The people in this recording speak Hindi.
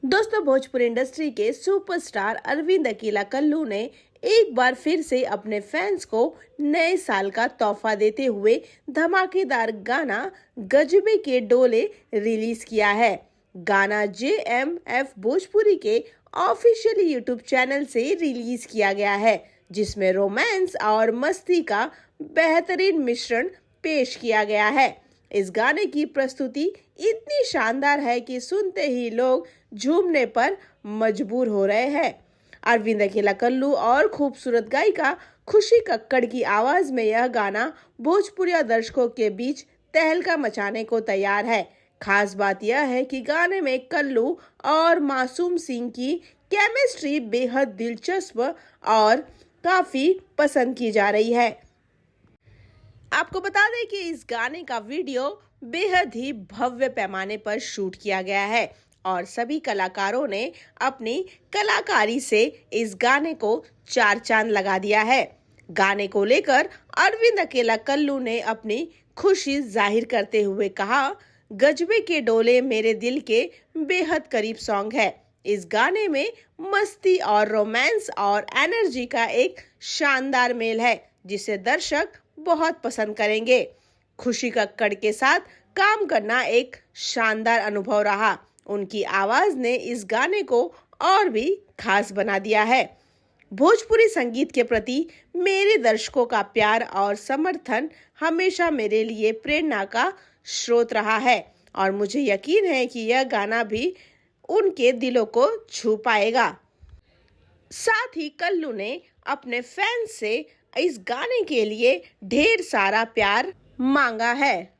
दोस्तों, भोजपुरी इंडस्ट्री के सुपरस्टार अरविंद अकेला कल्लू ने एक बार फिर से अपने फैंस को नए साल का तोहफा देते हुए धमाकेदार गाना गजबे के डोले रिलीज किया है। गाना JMF भोजपुरी के ऑफिशियल यूट्यूब चैनल से रिलीज किया गया है, जिसमें रोमांस और मस्ती का बेहतरीन मिश्रण पेश किया गया है। इस गाने की प्रस्तुति इतनी शानदार है कि सुनते ही लोग झूमने पर मजबूर हो रहे हैं। अरविंद अकेला कल्लू और खूबसूरत गायिका खुशी कक्कड़ की आवाज में यह गाना भोजपुरी दर्शकों के बीच तहलका मचाने को तैयार है। खास बात यह है कि गाने में कल्लू और मासूम सिंह की केमिस्ट्री बेहद दिलचस्प और काफी पसंद की जा रही है। आपको बता दें कि इस गाने का वीडियो बेहद ही भव्य पैमाने पर शूट किया गया है और सभी कलाकारों ने अपनी कलाकारी से इस गाने को चार चांद लगा दिया है। गाने को लेकर अरविंद अकेला कल्लू ने अपनी खुशी जाहिर करते हुए कहा, गजबे के डोले मेरे दिल के बेहद करीब सॉन्ग है। इस गाने में मस्ती और रोमांस और एनर्जी का एक शानदार मेल है, जिसे दर्शक बहुत पसंद करेंगे। खुशी कक्कड़ के साथ काम करना एक शानदार अनुभव रहा। उनकी आवाज ने इस गाने को और भी खास बना दिया है। भोजपुरी संगीत के प्रति मेरे दर्शकों का प्यार और समर्थन हमेशा मेरे लिए प्रेरणा का स्रोत रहा है और मुझे यकीन है कि यह गाना भी उनके दिलों को छू पाएगा। साथ ही कल्लू ने अपने फैंस से इस गाने के लिए ढेर सारा प्यार मांगा है।